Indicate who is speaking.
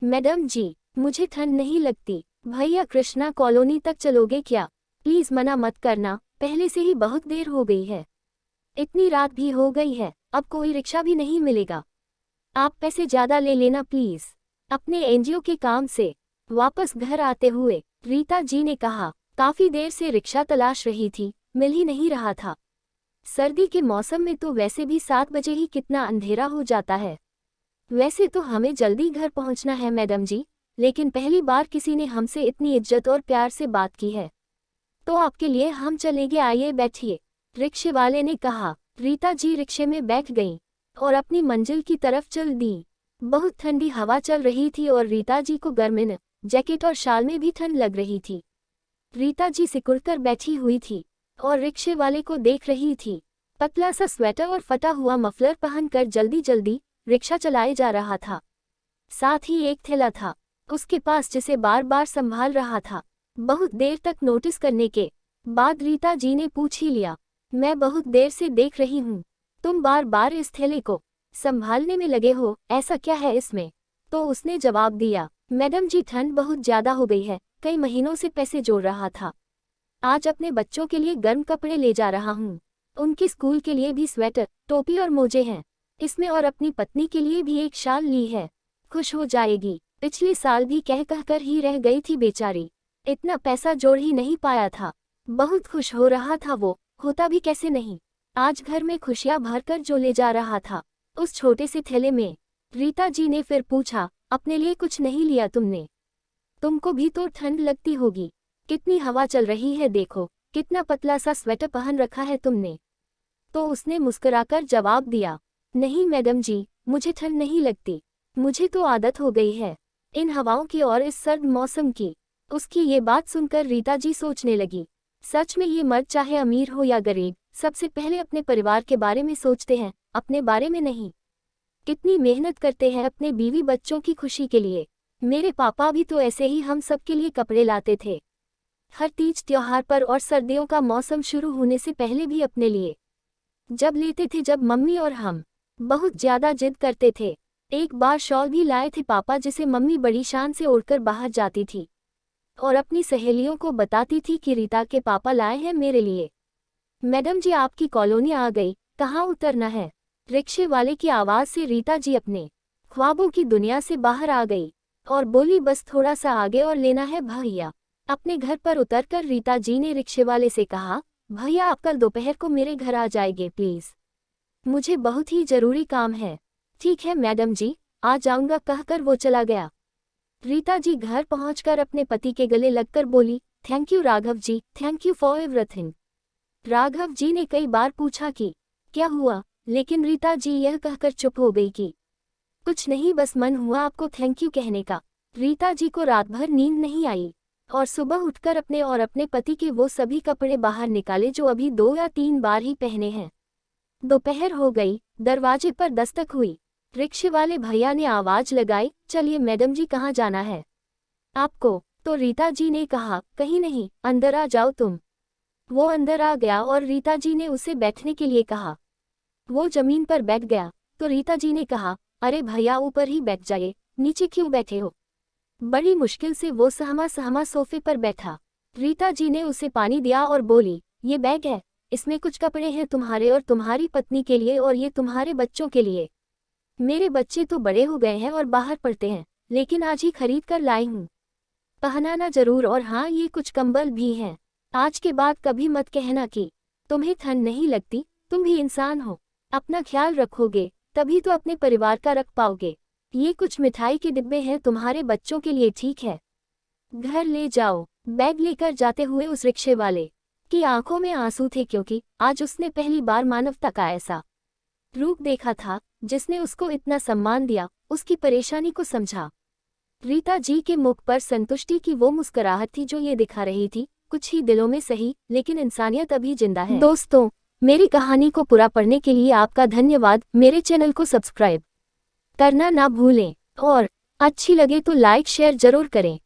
Speaker 1: Madam जी, मुझे ठंड नहीं लगती। भैया कृष्णा कॉलोनी तक चलोगे क्या? प्लीज मना मत करना, पहले से ही बहुत देर हो गई है। इतनी रात भी हो गई है, अब कोई रिक्शा भी नहीं मिलेगा। आप पैसे ज्यादा ले लेना प्लीज। अपने एनजीओ के काम से वापस घर आते हुए रीता जी ने कहा, काफी देर से रिक्शा तलाश रही थी, मिल ही नहीं रहा था। सर्दी के मौसम में तो वैसे भी 7 बजे ही कितना अंधेरा हो जाता है। वैसे तो हमें जल्दी घर पहुंचना है मैडम जी, लेकिन पहली बार किसी ने हमसे इतनी इज्जत और प्यार से बात की है, तो आपके लिए हम चलेंगे, आइए बैठिए। रिक्शे वाले ने कहा। रीता जी रिक्शे में बैठ गईं और अपनी मंजिल की तरफ चल दी। बहुत ठंडी हवा चल रही थी और रीता जी को गर्मिन जैकेट और शाल में भी ठंड लग रही थी। रीता जी सिकुड़कर बैठी हुई थी और रिक्शे वाले को देख रही थी। पतला सा स्वेटर और फटा हुआ मफलर पहनकर जल्दी जल्दी रिक्शा चलाए जा रहा था। साथ ही एक थैला था उसके पास, जिसे बार बार संभाल रहा था। बहुत देर तक नोटिस करने के बाद रीता जी ने पूछ ही लिया, मैं बहुत देर से देख रही हूँ, तुम बार बार इस थैले को संभालने में लगे हो, ऐसा क्या है इसमें? तो उसने जवाब दिया, मैडम जी ठंड बहुत ज्यादा हो गई है, कई महीनों से पैसे जोड़ रहा था। आज अपने बच्चों के लिए गर्म कपड़े ले जा रहा हूँ। उनकी स्कूल के लिए भी स्वेटर, टोपी और मोजे हैं इसमें, और अपनी पत्नी के लिए भी एक शाल ली है, खुश हो जाएगी। पिछले साल भी कह कर ही रह गई थी बेचारी, इतना पैसा जोड़ ही नहीं पाया था। बहुत खुश हो रहा था वो, होता भी कैसे नहीं। आज घर में खुशियां भरकर जो ले जा रहा था उस छोटे से थैले में। रीता जी ने फिर पूछा, अपने लिए कुछ नहीं लिया तुमने? तुमको भी तो ठंड लगती होगी, कितनी हवा चल रही है देखो, कितना पतला सा स्वेटर पहन रखा है तुमने। तो उसने मुस्कुराकर जवाब दिया, नहीं मैडम जी, मुझे ठंड नहीं लगती, मुझे तो आदत हो गई है इन हवाओं की और इस सर्द मौसम की। उसकी ये बात सुनकर रीता जी सोचने लगी, सच में ये मर्द चाहे अमीर हो या गरीब, सबसे पहले अपने परिवार के बारे में सोचते हैं, अपने बारे में नहीं। कितनी मेहनत करते हैं अपने बीवी बच्चों की खुशी के लिए। मेरे पापा भी तो ऐसे ही हम सबके लिए कपड़े लाते थे, हर तीज त्योहार पर और सर्दियों का मौसम शुरू होने से पहले भी अपने लिए। जब लेते थे जब मम्मी और हम बहुत ज्यादा जिद करते थे। एक बार शॉल भी लाए थे पापा, जिसे मम्मी बड़ी शान से ओढ़कर बाहर जाती थी और अपनी सहेलियों को बताती थी कि रीता के पापा लाए हैं मेरे लिए। मैडम जी आपकी कॉलोनी आ गई, कहाँ उतरना है? रिक्शे वाले की आवाज़ से रीता जी अपने ख्वाबों की दुनिया से बाहर आ गई और बोली, बस थोड़ा सा आगे और लेना है भैया। अपने घर पर उतरकर रीता जी ने रिक्शे वाले से कहा, भैया आप कल दोपहर को मेरे घर आ जाएंगे प्लीज़, मुझे बहुत ही ज़रूरी काम है। ठीक है मैडम जी, आ जाऊंगा, कहकर वो चला गया। रीता जी घर पहुंचकर अपने पति के गले लगकर बोली, thank you Raghav ji, thank you for everything. Raghav ji ने कई बार पूछा कि क्या हुआ, लेकिन रीता जी यह कहकर चुप हो गई कि कुछ नहीं, बस मन हुआ आपको थैंक यू कहने का। रीता जी को रात भर नींद नहीं आई और सुबह उठकर अपने और अपने पति के वो सभी कपड़े बाहर निकाले जो अभी 2 या 3 बार ही पहने हैं। दोपहर हो गई, दरवाजे पर दस्तक हुई। रिक्शे वाले भैया ने आवाज लगाई, चलिए मैडम जी, कहाँ जाना है आपको? तो रीता जी ने कहा, कहीं नहीं, अंदर आ जाओ तुम। वो अंदर आ गया और रीता जी ने उसे बैठने के लिए कहा। वो जमीन पर बैठ गया तो रीता जी ने कहा, अरे भैया ऊपर ही बैठ जाइए, नीचे क्यों बैठे हो? बड़ी मुश्किल से वो सहमा सहमा सोफे पर बैठा। रीता जी ने उसे पानी दिया और बोली, ये बैग है, इसमें कुछ कपड़े हैं तुम्हारे और तुम्हारी पत्नी के लिए, और ये तुम्हारे बच्चों के लिए। मेरे बच्चे तो बड़े हो गए हैं और बाहर पढ़ते हैं, लेकिन आज ही खरीद कर लाई हूँ, पहनाना जरूर। और हाँ, ये कुछ कंबल भी हैं। आज के बाद कभी मत कहना कि तुम्हें ठंड नहीं लगती, तुम भी इंसान हो, अपना ख्याल रखोगे तभी तो अपने परिवार का रख पाओगे। ये कुछ मिठाई के डिब्बे हैं तुम्हारे बच्चों के लिए, ठीक है, घर ले जाओ। बैग लेकर जाते हुए उस रिक्शे वाले की आंखों में आंसू थे, क्योंकि आज उसने पहली बार मानवता का ऐसा रूप देखा था जिसने उसको इतना सम्मान दिया, उसकी परेशानी को समझा। रीता जी के मुख पर संतुष्टि की वो मुस्कुराहट थी जो ये दिखा रही थी, कुछ ही दिलों में सही, लेकिन इंसानियत अभी जिंदा है। दोस्तों, मेरी कहानी को पूरा पढ़ने के लिए आपका धन्यवाद। मेरे चैनल को सब्सक्राइब करना ना भूलें और अच्छी लगे तो लाइक शेयर जरूर करें।